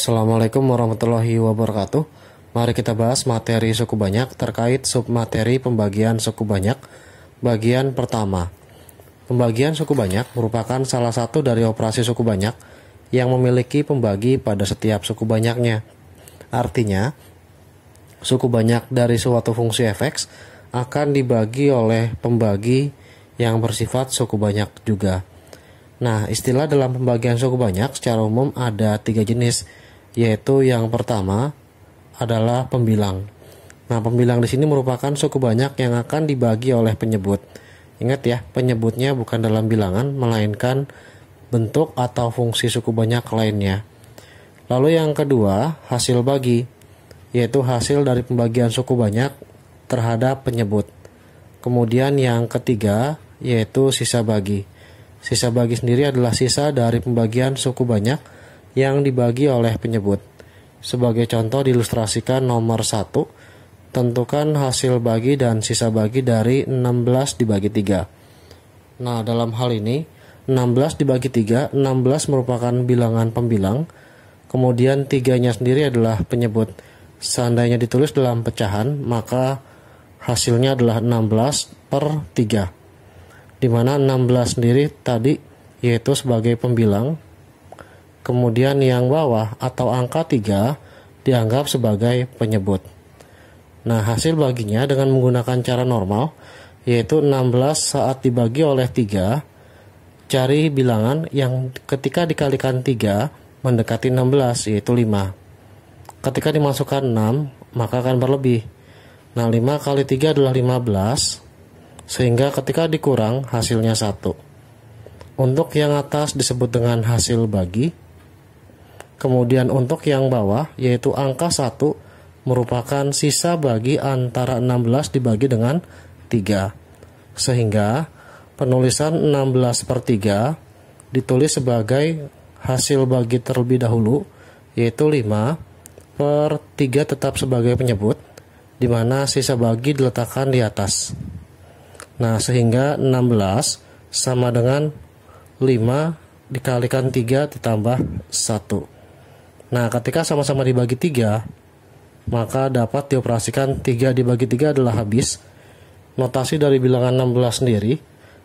Assalamualaikum warahmatullahi wabarakatuh. Mari kita bahas materi suku banyak terkait submateri pembagian suku banyak. Bagian pertama. Pembagian suku banyak merupakan salah satu dari operasi suku banyak yang memiliki pembagi pada setiap suku banyaknya. Artinya, suku banyak dari suatu fungsi fx akan dibagi oleh pembagi yang bersifat suku banyak juga. Nah, istilah dalam pembagian suku banyak secara umum ada 3 jenis, yaitu yang pertama adalah pembilang. Nah, pembilang di sini merupakan suku banyak yang akan dibagi oleh penyebut. Ingat ya, penyebutnya bukan dalam bilangan, melainkan bentuk atau fungsi suku banyak lainnya. Lalu yang kedua, hasil bagi, yaitu hasil dari pembagian suku banyak terhadap penyebut. Kemudian yang ketiga, yaitu sisa bagi. Sisa bagi sendiri adalah sisa dari pembagian suku banyak yang dibagi oleh penyebut. Sebagai contoh diilustrasikan nomor 1, tentukan hasil bagi dan sisa bagi dari 16 dibagi 3. Nah, dalam hal ini 16 dibagi 3, 16 merupakan bilangan pembilang, kemudian 3-nya sendiri adalah penyebut. Seandainya ditulis dalam pecahan, maka hasilnya adalah 16 per 3. Di mana 16 sendiri tadi yaitu sebagai pembilang, kemudian yang bawah atau angka 3 dianggap sebagai penyebut. Nah, hasil baginya dengan menggunakan cara normal, yaitu 16 saat dibagi oleh 3, cari bilangan yang ketika dikalikan 3 mendekati 16, yaitu 5. Ketika dimasukkan 6, maka akan berlebih. Nah, 5 kali 3 adalah 15, sehingga ketika dikurang hasilnya 1. Untuk yang atas disebut dengan hasil bagi. Kemudian untuk yang bawah yaitu angka 1 merupakan sisa bagi antara 16 dibagi dengan 3. Sehingga penulisan 16 per 3 ditulis sebagai hasil bagi terlebih dahulu, yaitu 5 per 3 tetap sebagai penyebut, di mana sisa bagi diletakkan di atas. Nah, sehingga 16 sama dengan 5 dikalikan 3 ditambah 1. Nah, ketika sama-sama dibagi 3, maka dapat dioperasikan 3 dibagi 3 adalah habis. Notasi dari bilangan 16 sendiri,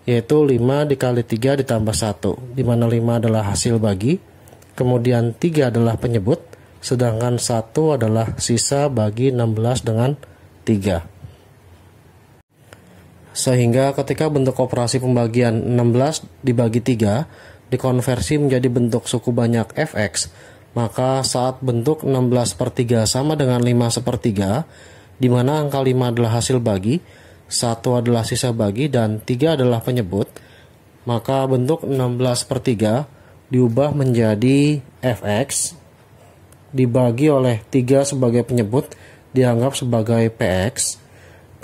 yaitu 5 dikali 3 ditambah 1, di mana 5 adalah hasil bagi, kemudian 3 adalah penyebut, sedangkan 1 adalah sisa bagi 16 dengan 3. Sehingga ketika bentuk operasi pembagian 16 dibagi 3 dikonversi menjadi bentuk suku banyak fx, maka saat bentuk 16 per 3 sama dengan 5 sepertiga, di mana angka 5 adalah hasil bagi, 1 adalah sisa bagi, dan 3 adalah penyebut, maka bentuk 16 per 3 diubah menjadi fx, dibagi oleh 3 sebagai penyebut, dianggap sebagai px.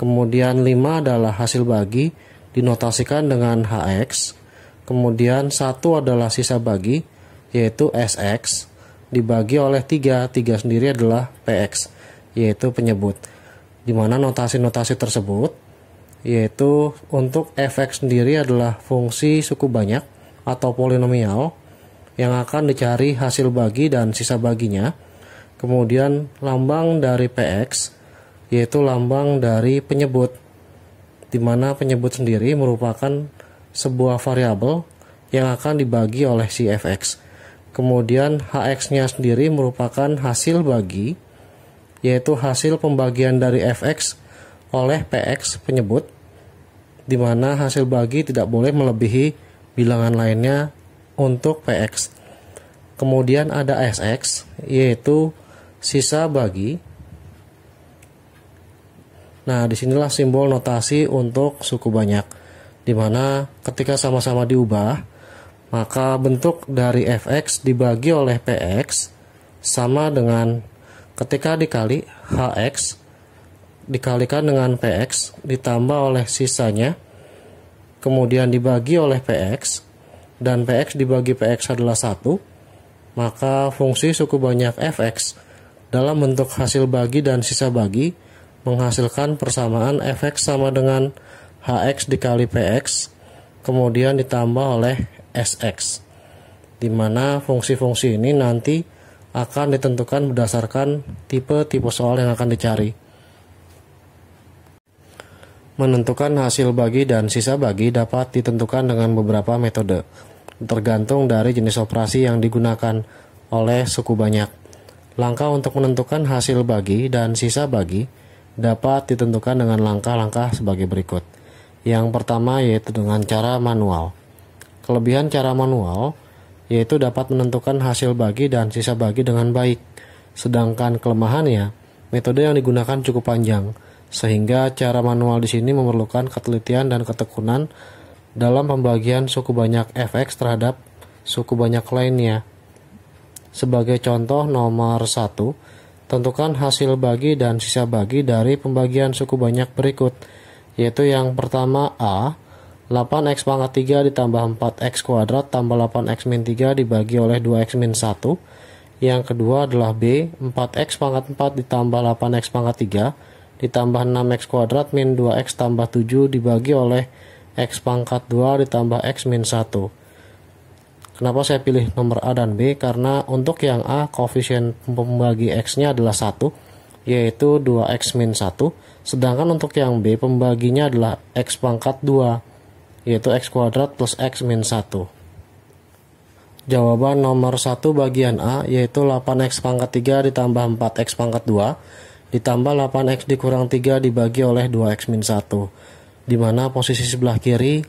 Kemudian 5 adalah hasil bagi, dinotasikan dengan hx. Kemudian 1 adalah sisa bagi, yaitu sx, dibagi oleh 3. 3 sendiri adalah px, yaitu penyebut. Di mana notasi-notasi tersebut, yaitu untuk fx sendiri adalah fungsi suku banyak atau polinomial yang akan dicari hasil bagi dan sisa baginya. Kemudian lambang dari px yaitu lambang dari penyebut, di mana penyebut sendiri merupakan sebuah variabel yang akan dibagi oleh si fx. Kemudian hx-nya sendiri merupakan hasil bagi, yaitu hasil pembagian dari fx oleh px penyebut, di mana hasil bagi tidak boleh melebihi bilangan lainnya untuk px. Kemudian ada sx, yaitu sisa bagi. Nah, disinilah simbol notasi untuk suku banyak, di mana ketika sama-sama diubah, maka bentuk dari fx dibagi oleh px sama dengan ketika dikali hx dikalikan dengan px ditambah oleh sisanya, kemudian dibagi oleh px, dan px dibagi px adalah 1, maka fungsi suku banyak fx dalam bentuk hasil bagi dan sisa bagi menghasilkan persamaan fx sama dengan hx dikali px, kemudian ditambah oleh sx, di mana fungsi-fungsi ini nanti akan ditentukan berdasarkan tipe soal yang akan dicari. Menentukan hasil bagi dan sisa bagi dapat ditentukan dengan beberapa metode, tergantung dari jenis operasi yang digunakan oleh suku banyak. Langkah untuk menentukan hasil bagi dan sisa bagi dapat ditentukan dengan langkah-langkah sebagai berikut. Yang pertama yaitu dengan cara manual. Kelebihan cara manual yaitu dapat menentukan hasil bagi dan sisa bagi dengan baik. Sedangkan kelemahannya, metode yang digunakan cukup panjang, sehingga cara manual di sini memerlukan ketelitian dan ketekunan dalam pembagian suku banyak fx terhadap suku banyak lainnya. Sebagai contoh nomor 1, tentukan hasil bagi dan sisa bagi dari pembagian suku banyak berikut, yaitu yang pertama A, 8x pangkat 3 ditambah 4x kuadrat tambah 8x min 3 dibagi oleh 2x min 1. Yang kedua adalah B, 4x pangkat 4 ditambah 8x pangkat 3 ditambah 6x kuadrat min 2x tambah 7 dibagi oleh x pangkat 2 ditambah x min 1. Kenapa saya pilih nomor A dan B? Karena untuk yang A, koefisien pembagi x-nya adalah 1, yaitu 2x min 1. Sedangkan untuk yang B, pembaginya adalah x pangkat 2, yaitu x kuadrat plus x min 1. Jawaban nomor 1 bagian A, yaitu 8x pangkat 3 ditambah 4x pangkat 2, ditambah 8x dikurang 3 dibagi oleh 2x min 1. Di mana posisi sebelah kiri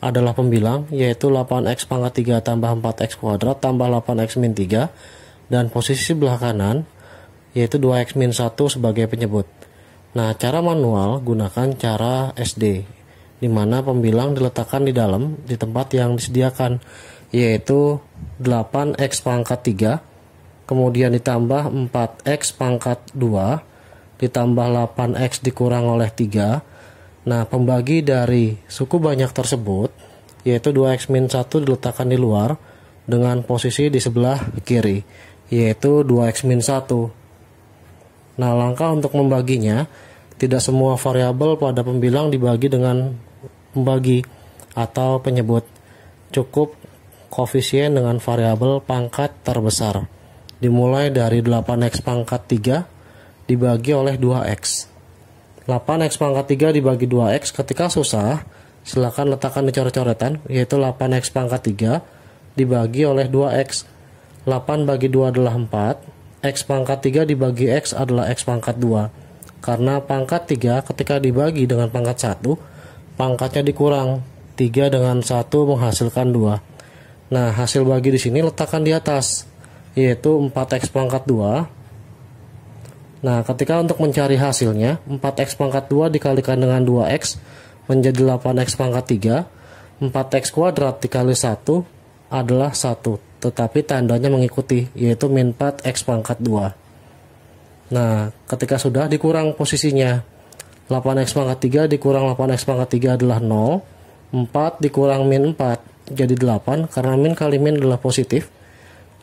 adalah pembilang, yaitu 8x pangkat 3 tambah 4x kuadrat tambah 8x min 3, dan posisi sebelah kanan yaitu 2x min 1 sebagai penyebut. Nah, cara manual gunakan cara SD, di mana pembilang diletakkan di dalam di tempat yang disediakan, yaitu 8x pangkat 3, kemudian ditambah 4x pangkat 2, ditambah 8x dikurang oleh 3. Nah, pembagi dari suku banyak tersebut, yaitu 2x min 1 diletakkan di luar dengan posisi di sebelah kiri, yaitu 2x min 1. Nah, langkah untuk membaginya, tidak semua variabel pada pembilang dibagi dengan pembagi atau penyebut. Cukup koefisien dengan variabel pangkat terbesar. Dimulai dari 8x pangkat 3 dibagi oleh 2x. 8x pangkat 3 dibagi 2x, ketika susah, silakan letakkan di coret-coretan, yaitu 8x pangkat 3 dibagi oleh 2x. 8 bagi 2 adalah 4. X pangkat 3 dibagi X adalah X pangkat 2. Karena pangkat 3 ketika dibagi dengan pangkat 1, pangkatnya dikurang. 3 dengan 1 menghasilkan 2. Nah, hasil bagi di sini letakkan di atas, yaitu 4X pangkat 2. Nah, ketika untuk mencari hasilnya, 4X pangkat 2 dikalikan dengan 2X menjadi 8X pangkat 3. 4X kuadrat dikali 1 adalah 1. Tetapi tandanya mengikuti, yaitu min 4x pangkat 2. Nah, ketika sudah dikurang posisinya, 8x pangkat 3 dikurang 8x pangkat 3 adalah 0. 4 dikurang min 4 jadi 8, karena min kali min adalah positif.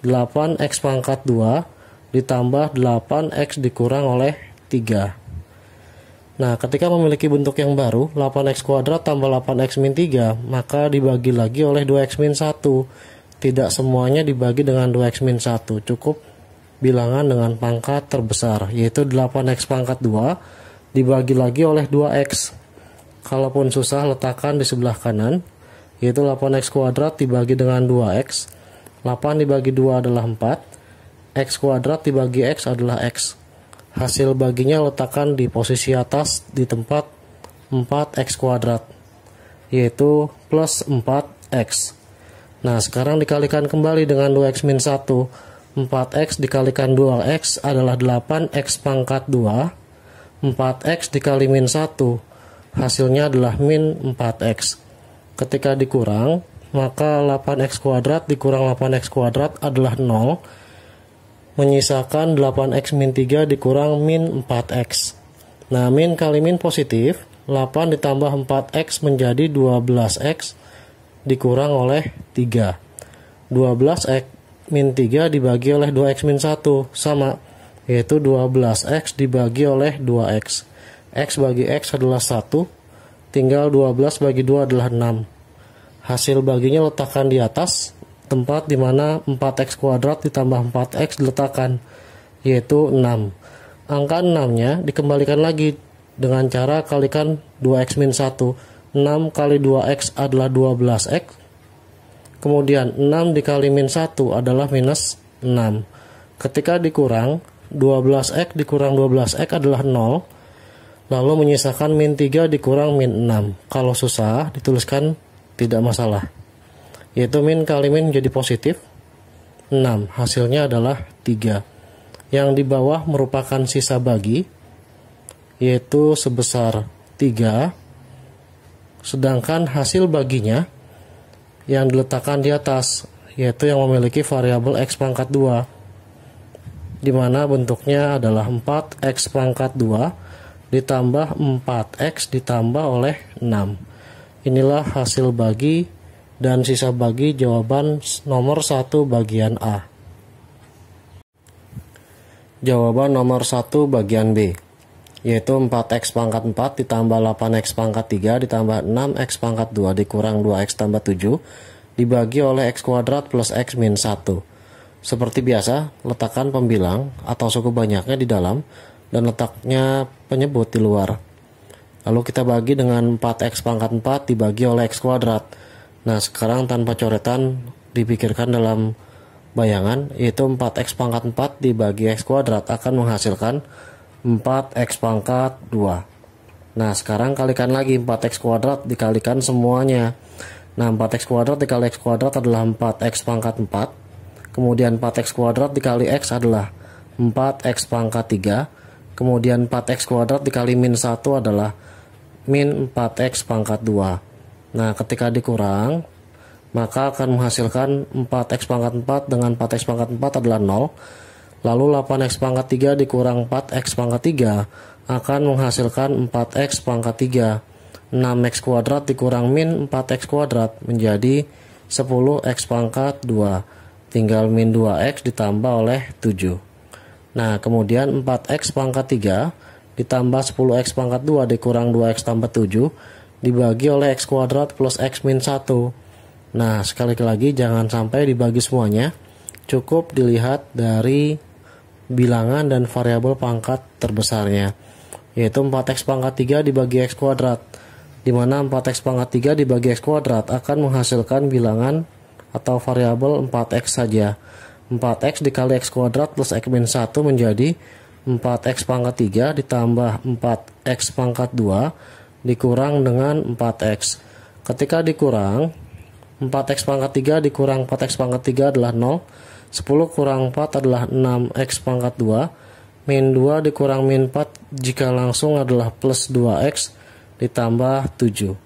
8x pangkat 2 ditambah 8x dikurang oleh 3. Nah, ketika memiliki bentuk yang baru, 8x kuadrat tambah 8x min 3, maka dibagi lagi oleh 2x min 1. Tidak semuanya dibagi dengan 2x min 1, cukup bilangan dengan pangkat terbesar, yaitu 8x pangkat 2 dibagi lagi oleh 2x. Kalaupun susah, letakkan di sebelah kanan, yaitu 8x kuadrat dibagi dengan 2x. 8 dibagi 2 adalah 4. X kuadrat dibagi x adalah x. Hasil baginya letakkan di posisi atas di tempat 4x kuadrat, yaitu plus 4x. Nah, sekarang dikalikan kembali dengan 2x min 1. 4x dikalikan 2x adalah 8x pangkat 2. 4x dikali min 1, hasilnya adalah min 4x. Ketika dikurang, maka 8x kuadrat dikurang 8x kuadrat adalah 0. Menyisakan 8x min 3 dikurang min 4x. Nah, min kali min positif. 8 ditambah 4x menjadi 12x dikurang oleh 3. 12x min 3 dibagi oleh 2x min 1 sama, yaitu 12x dibagi oleh 2x. X bagi x adalah 1, tinggal 12 bagi 2 adalah 6. Hasil baginya letakkan di atas, tempat di mana 4x kuadrat ditambah 4x diletakkan, yaitu 6. Angka 6-nya dikembalikan lagi dengan cara kalikan 2x min 1. 6 kali 2x adalah 12x. Kemudian 6 dikali min 1 adalah minus 6. Ketika dikurang, 12x dikurang 12x adalah 0. Lalu menyisakan min 3 dikurang min 6. Kalau susah, dituliskan tidak masalah. Yaitu min kali min jadi positif 6. Hasilnya adalah 3. Yang di bawah merupakan sisa bagi, yaitu sebesar 3. Sedangkan hasil baginya yang diletakkan di atas, yaitu yang memiliki variabel x pangkat 2, di mana bentuknya adalah 4x pangkat 2 ditambah 4x ditambah oleh 6. Inilah hasil bagi dan sisa bagi jawaban nomor 1 bagian A. Jawaban nomor 1 bagian B, yaitu 4x pangkat 4 ditambah 8x pangkat 3 ditambah 6x pangkat 2 dikurang 2x tambah 7 dibagi oleh x kuadrat plus x min 1. Seperti biasa, letakkan pembilang atau suku banyaknya di dalam dan letaknya penyebut di luar. Lalu kita bagi dengan 4x pangkat 4 dibagi oleh x kuadrat. Nah, sekarang tanpa coretan dipikirkan dalam bayangan, yaitu 4x pangkat 4 dibagi x kuadrat akan menghasilkan 4x pangkat 2. Nah, sekarang kalikan lagi 4x kuadrat dikalikan semuanya. Nah, 4x kuadrat dikali x kuadrat adalah 4x pangkat 4. Kemudian 4x kuadrat dikali x adalah 4x pangkat 3. Kemudian 4x kuadrat dikali min 1 adalah min 4x pangkat 2. Nah, ketika dikurang, maka akan menghasilkan 4x pangkat 4 dengan 4x pangkat 4 adalah 0. Lalu 8x pangkat 3 dikurang 4x pangkat 3 akan menghasilkan 4x pangkat 3. 6x kuadrat dikurang min 4x kuadrat menjadi 10x pangkat 2. Tinggal min 2x ditambah oleh 7. Nah, kemudian 4x pangkat 3 ditambah 10x pangkat 2 dikurang 2x tambah 7 dibagi oleh x kuadrat plus x min 1. Nah, sekali lagi jangan sampai dibagi semuanya. Cukup dilihat dari bilangan dan variabel pangkat terbesarnya, yaitu 4x pangkat 3 dibagi x kuadrat, di mana 4x pangkat 3 dibagi x kuadrat akan menghasilkan bilangan atau variabel 4x saja. 4x dikali x kuadrat plus x min 1 menjadi 4x pangkat 3 ditambah 4x pangkat 2 dikurang dengan 4x. Ketika dikurang, 4x pangkat 3 dikurang 4x pangkat 3 adalah 0. 10 kurang 4 adalah 6x pangkat 2. Min 2 dikurang min 4 jika langsung adalah plus 2x ditambah 7.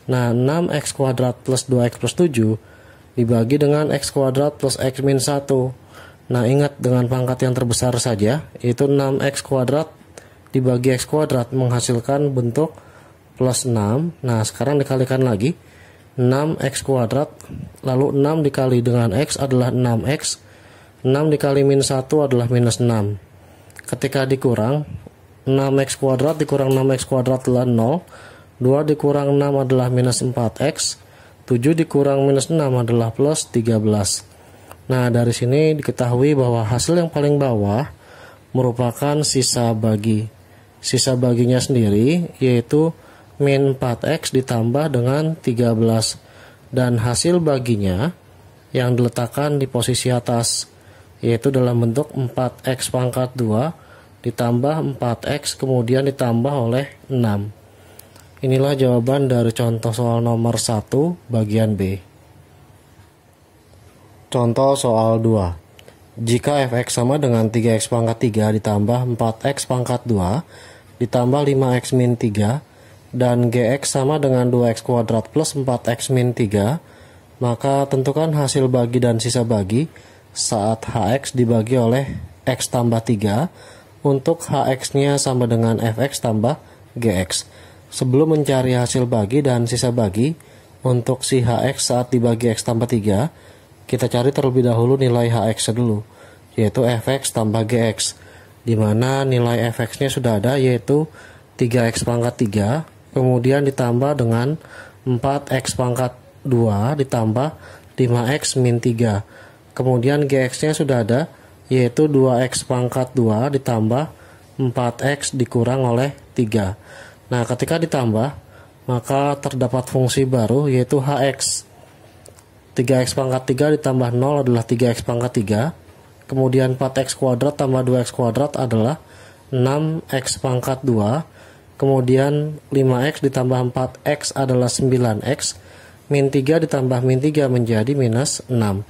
Nah, 6x kuadrat plus 2x plus 7 dibagi dengan x kuadrat plus x min 1. Nah, ingat dengan pangkat yang terbesar saja, yaitu 6x kuadrat dibagi x kuadrat menghasilkan bentuk plus 6. Nah, sekarang dikalikan lagi. 6x kuadrat, lalu 6 dikali dengan x adalah 6x. 6 dikali min 1 adalah minus 6. Ketika dikurang, 6x kuadrat dikurang 6x kuadrat adalah 0. 2 dikurang 6 adalah minus 4x. 7 dikurang minus 6 adalah plus 13. Nah, dari sini diketahui bahwa hasil yang paling bawah merupakan sisa bagi. Sisa baginya sendiri yaitu min 4x ditambah dengan 13. Dan hasil baginya yang diletakkan di posisi atas, yaitu dalam bentuk 4x pangkat 2 ditambah 4x kemudian ditambah oleh 6. Inilah jawaban dari contoh soal nomor 1 bagian B. Contoh soal 2. Jika fx sama dengan 3x pangkat 3 ditambah 4x pangkat 2 ditambah 5x min 3 dan gx sama dengan 2x kuadrat plus 4x min 3, maka tentukan hasil bagi dan sisa bagi saat hx dibagi oleh x tambah 3 untuk hx-nya sama dengan fx tambah gx. Sebelum mencari hasil bagi dan sisa bagi untuk si hx saat dibagi x tambah 3, kita cari terlebih dahulu nilai hx dulu, yaitu fx tambah gx, di mana nilai fx-nya sudah ada, yaitu 3x pangkat 3, kemudian ditambah dengan 4x pangkat 2 ditambah 5x min 3. Kemudian gx-nya sudah ada, yaitu 2x pangkat 2 ditambah 4x dikurang oleh 3. Nah, ketika ditambah, maka terdapat fungsi baru, yaitu hx. 3x pangkat 3 ditambah 0 adalah 3x pangkat 3. Kemudian 4x kuadrat tambah 2x kuadrat adalah 6x pangkat 2. Kemudian 5x ditambah 4x adalah 9x. Min 3 ditambah min 3 menjadi minus 6.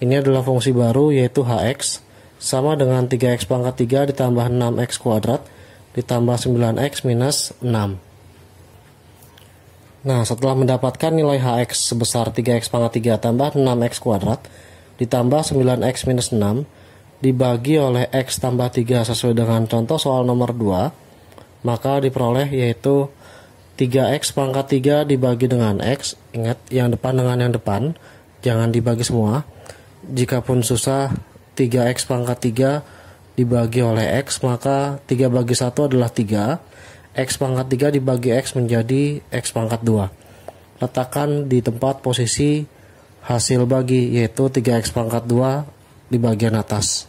Ini adalah fungsi baru, yaitu hx. Sama dengan 3x pangkat 3 ditambah 6x kuadrat ditambah 9x minus 6. Nah, setelah mendapatkan nilai hx sebesar 3x pangkat 3 tambah 6x kuadrat ditambah 9x minus 6 dibagi oleh x tambah 3 sesuai dengan contoh soal nomor 2, maka diperoleh yaitu 3x pangkat 3 dibagi dengan x. Ingat, yang depan dengan yang depan, jangan dibagi semua. Jikapun susah 3x pangkat 3 dibagi oleh x, maka 3 bagi 1 adalah 3. X pangkat 3 dibagi x menjadi x pangkat 2. Letakkan di tempat posisi hasil bagi, yaitu 3x pangkat 2 di bagian atas.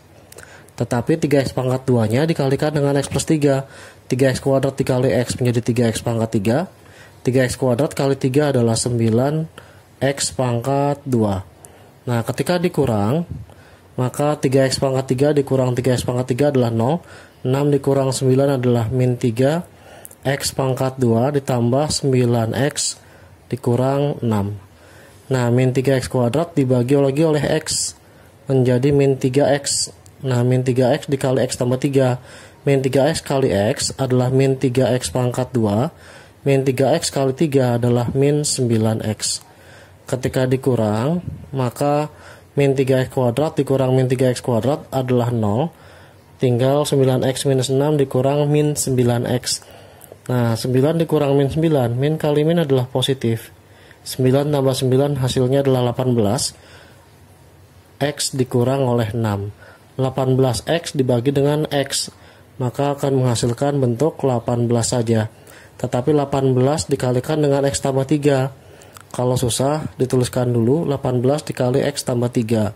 Tetapi 3x pangkat 2 nya dikalikan dengan x plus 3. 3x kuadrat dikali x menjadi 3x pangkat 3. 3x kuadrat kali 3 adalah 9x pangkat 2. Nah, ketika dikurang, maka 3x pangkat 3 dikurang 3x pangkat 3 adalah 0. 6 dikurang 9 adalah min 3. X pangkat 2 ditambah 9x dikurang 6. Nah, min 3x kuadrat dibagi lagi oleh x menjadi min 3x. Nah, min 3x dikali x tambah 3. Min 3x kali x adalah min 3x pangkat 2. Min 3x kali 3 adalah min 9x. Ketika dikurang, maka min 3x kuadrat dikurang min 3x kuadrat adalah 0. Tinggal 9x minus 6 dikurang min 9x. Nah, 9 dikurang min 9. Min kali min adalah positif. 9 tambah 9 hasilnya adalah 18. X dikurang oleh 6. 18x dibagi dengan x, maka akan menghasilkan bentuk 18 saja. Tetapi 18 dikalikan dengan x tambah 3. Kalau susah, dituliskan dulu 18 dikali x tambah 3.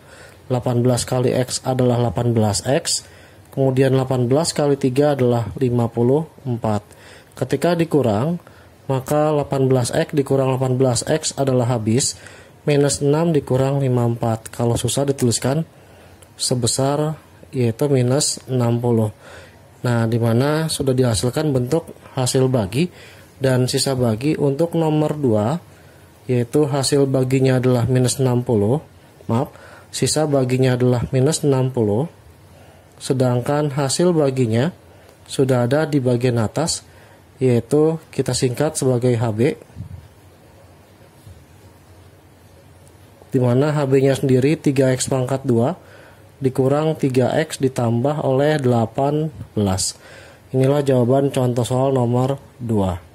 18 kali x adalah 18x. Kemudian 18 kali 3 adalah 54. Ketika dikurang, maka 18x dikurang 18x adalah habis. Minus 6 dikurang 54. Kalau susah dituliskan sebesar, yaitu minus 60. Nah, dimana sudah dihasilkan bentuk hasil bagi dan sisa bagi untuk nomor 2, yaitu hasil baginya adalah minus 60. Maaf, sisa baginya adalah minus 60. Sedangkan hasil baginya sudah ada di bagian atas, yaitu kita singkat sebagai HB, dimana HB-nya sendiri 3x pangkat 2 dikurang 3x ditambah oleh 18. Inilah jawaban contoh soal nomor 2.